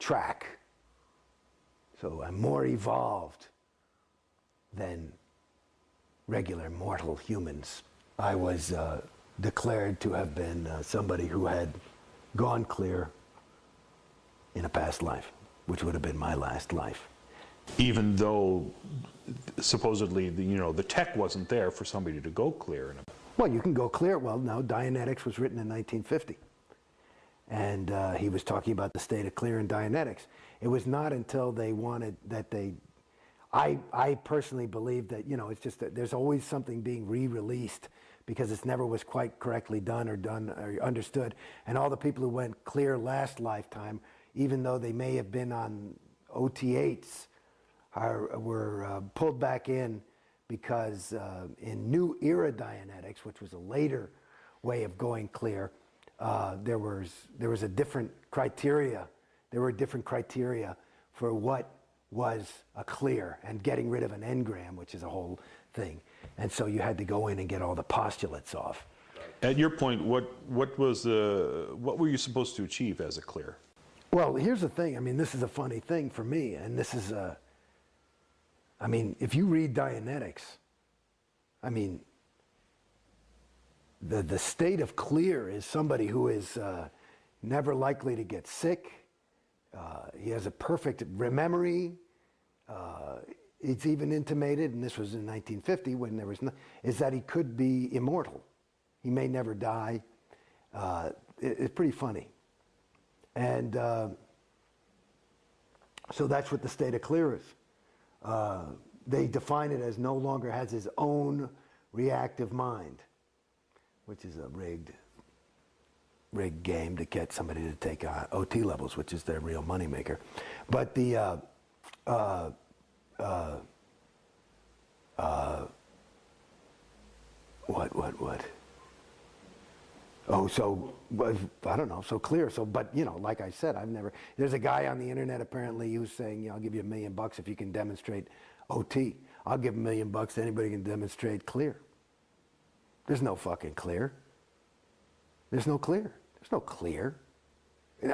track. So I'm more evolved than regular mortal humans. I was declared to have been somebody who had gone clear in a past life, which would have been my last life. Even though supposedly the tech wasn't there for somebody to go clear. Well, you can go clear. Well, no, Dianetics was written in 1950. And he was talking about the state of clear in Dianetics. It was not until they wanted that I personally believe that, it's just that there's always something being re-released because it never was quite correctly done or understood. And all the people who went clear last lifetime, even though they may have been on OT8s, were pulled back in because in New Era Dianetics, which was a later way of going clear, there was a different criteria. There were different criteria for what was a clear and getting rid of an engram, which is a whole thing. And so you had to go in and get all the postulates off. At your point, what were you supposed to achieve as a clear? Well, here's the thing. I mean, this is a funny thing for me, and this is I mean, if you read Dianetics, I mean, the state of clear is somebody who is never likely to get sick. He has a perfect memory. It's even intimated, and this was in 1950 when there was is that he could be immortal. He may never die. It's pretty funny. And so that's what the state of clear is. They define it as no longer has his own reactive mind, which is a rigged game to get somebody to take OT levels, which is their real moneymaker. But the what? Oh, so I don't know. So clear. So, but like I said, There's a guy on the internet apparently who's saying, I'll give you $1 million if you can demonstrate OT. I'll give $1 million to anybody who can demonstrate clear. There's no fucking clear. There's no clear. There's no clear.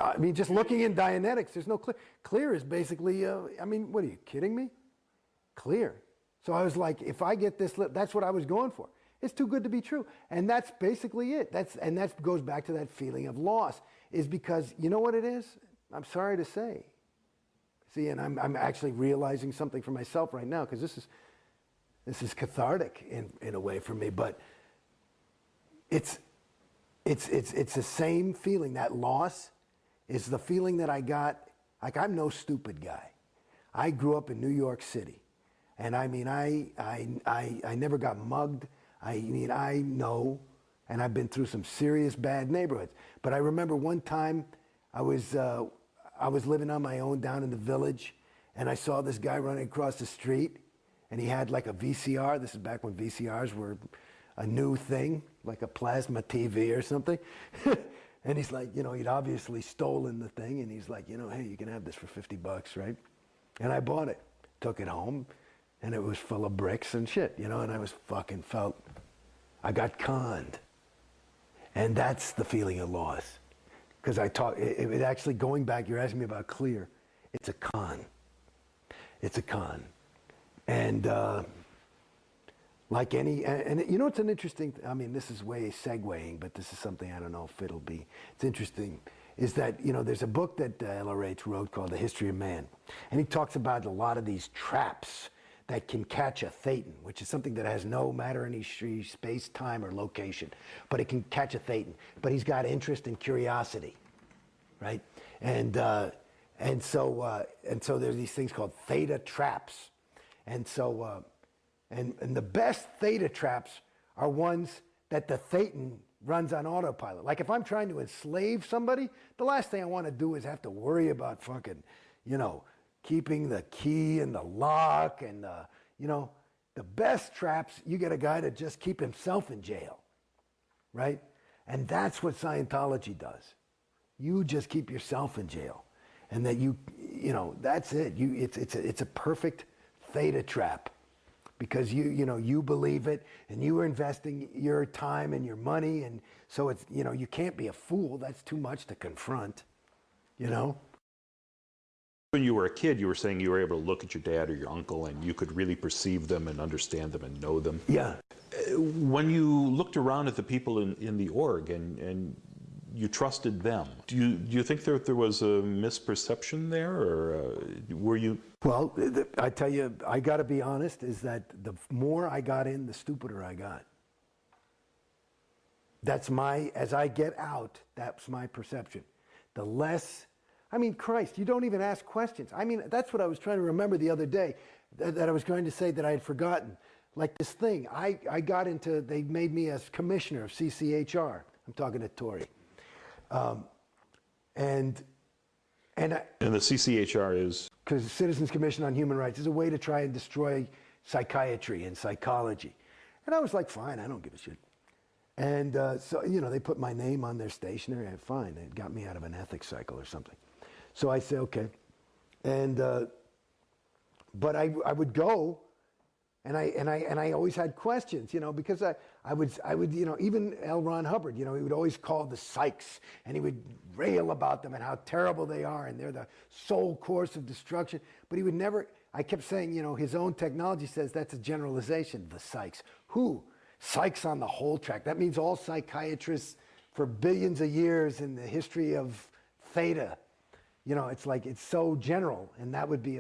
I mean, just looking in Dianetics, there's no clear. Clear is basically, I mean, what are you kidding me? Clear. So I was like, if I get this, that's what I was going for. It's too good to be true. And that's basically it. And that goes back to that feeling of loss, is because, you know what it is? I'm sorry to say. See, and I'm actually realizing something for myself right now, because this is cathartic in a way for me, but it's the same feeling. That loss is the feeling that I got. Like, I'm no stupid guy. I grew up in New York City, and I mean, I never got mugged. I mean, I know, and I've been through some serious bad neighborhoods. But I remember one time I was living on my own down in the village, and I saw this guy running across the street, and he had like a VCR. This is back when VCRs were a new thing, like a plasma TV or something. And he's like, he'd obviously stolen the thing, and he's like, hey, you can have this for $50, right? And I bought it, took it home, and it was full of bricks and shit, and I was I got conned. And that's the feeling of loss. Because it actually, going back, you're asking me about clear, it's a con. It's a con. And like any, and it's an interesting, I mean, this is way segueing, but this is something I don't know if it'll be, it's interesting, is that, there's a book that LRH wrote called The History of Man. And he talks about a lot of these traps that can catch a thetan, which is something that has no matter any space, time, or location, but it can catch a thetan. But he's got interest and curiosity, right? And so there's these things called theta traps, and so and the best theta traps are ones that the thetan runs on autopilot. Like if I'm trying to enslave somebody, the last thing I want to do is have to worry about fucking, keeping the key and the lock and the best traps, you get a guy to just keep himself in jail, right? And that's what Scientology does. You just keep yourself in jail, and that that's it. It's a perfect theta trap, because you believe it, and you are investing your time and your money, and so it's you can't be a fool. That's too much to confront, When you were a kid, you were saying you were able to look at your dad or your uncle and you could really perceive them and understand them and know them. Yeah. When you looked around at the people in the org and you trusted them, do you think there was a misperception there, or were you? Well, I tell you, I got to be honest, is that the more I got in, the stupider I got. That's as I get out, that's my perception. The less, I mean, Christ, you don't even ask questions. I mean, that's what I was trying to remember the other day, that I was trying to say that I had forgotten. Like this thing, I got into, they made me as commissioner of CCHR. I'm talking to Tory. And the CCHR is? Because Citizens Commission on Human Rights is a way to try and destroy psychiatry and psychology. And I was like, fine, I don't give a shit. And so, you know, they put my name on their stationery. Fine, they got me out of an ethics cycle or something. So I say, okay. And, but I would go, and I always had questions, you know, because I would, you know, even L. Ron Hubbard, you know, he would always call the psychs, and he would rail about them and how terrible they are, and they're the sole course of destruction. But he would never, I kept saying, you know, his own technology says that's a generalization, the psychs. Who? Psychs on the whole track. That means all psychiatrists for billions of years in the history of theta. You know, it's like, it's so general, and that would be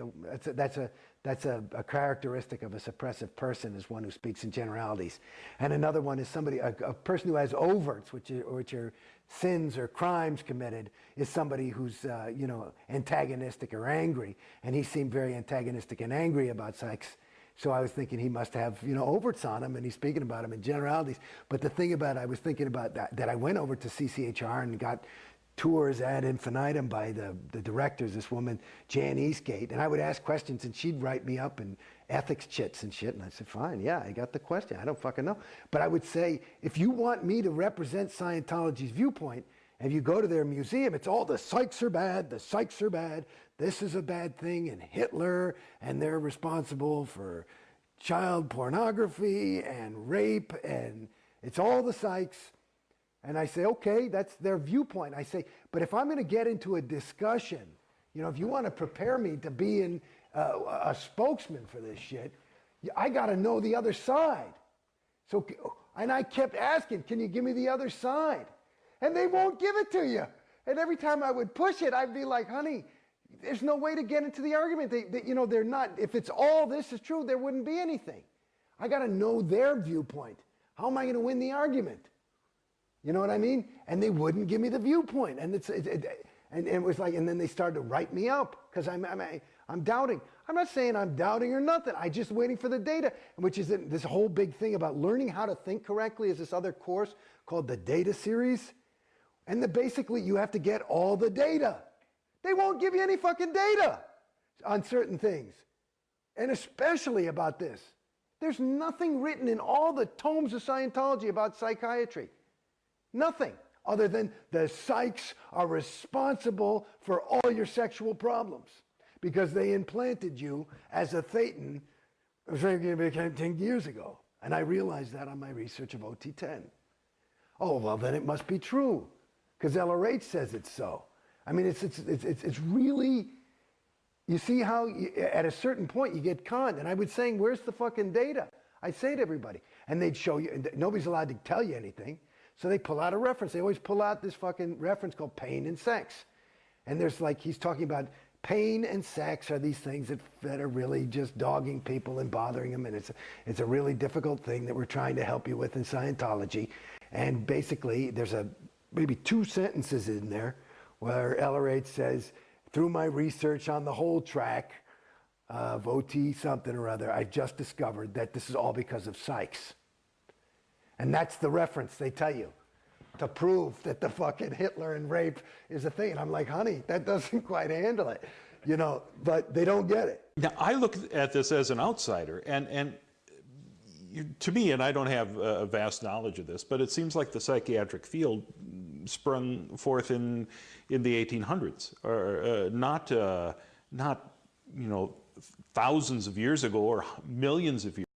that's a characteristic of a suppressive person, is one who speaks in generalities. And another one is somebody, a person who has overts, which are sins or crimes committed, is somebody who's, you know, antagonistic or angry. And he seemed very antagonistic and angry about psychs. So I was thinking he must have, you know, overts on him, and he's speaking about them in generalities. But the thing about, I was thinking about that I went over to CCHR and got tours ad infinitum by the directors, this woman, Jan Eastgate, and I would ask questions, and she'd write me up in ethics chits and shit, and I said, fine, yeah, I got the question, I don't fucking know. But I would say, if you want me to represent Scientology's viewpoint, and you go to their museum, it's all the psychs are bad, the psychs are bad, this is a bad thing, and Hitler, and they're responsible for child pornography and rape, and it's all the psychs. And I say, okay, that's their viewpoint. I say, but if I'm going to get into a discussion, you know, if you want to prepare me to be a spokesman for this shit, I got to know the other side. So, and I kept asking, can you give me the other side? And they won't give it to you. And every time I would push it, I'd be like, honey, there's no way to get into the argument. You know, they're not, if it's all this is true, there wouldn't be anything. I got to know their viewpoint. How am I going to win the argument? You know what I mean? And they wouldn't give me the viewpoint. And it was like, and then they started to write me up because I'm doubting. I'm not saying I'm doubting or nothing. I'm just waiting for the data, which is this whole big thing about learning how to think correctly is this other course called the Data Series. And basically you have to get all the data. They won't give you any fucking data on certain things. And especially about this. There's nothing written in all the tomes of Scientology about psychiatry. Nothing other than the psychs are responsible for all your sexual problems because they implanted you as a thetan 10 years ago. And I realized that on my research of OT10. Oh, well, then it must be true because LRH says it's so. I mean, it's really, you see how at a certain point you get conned. And I was saying, where's the fucking data? I'd say to everybody. And they'd show you, nobody's allowed to tell you anything. So they pull out a reference. They always pull out this fucking reference called pain and sex. And there's like, he's talking about pain and sex are these things that are really just dogging people and bothering them. And it's a really difficult thing that we're trying to help you with in Scientology. And basically, there's maybe 2 sentences in there where LRH says, through my research on the whole track of OT something or other, I've just discovered that this is all because of psychs. And that's the reference they tell you to prove that the fucking Hitler and rape is a thing. And I'm like, honey, that doesn't quite handle it, you know, but they don't get it. Now, I look at this as an outsider, and to me, and I don't have a vast knowledge of this, but it seems like the psychiatric field sprung forth in the 1800s, or not, you know, thousands of years ago or millions of years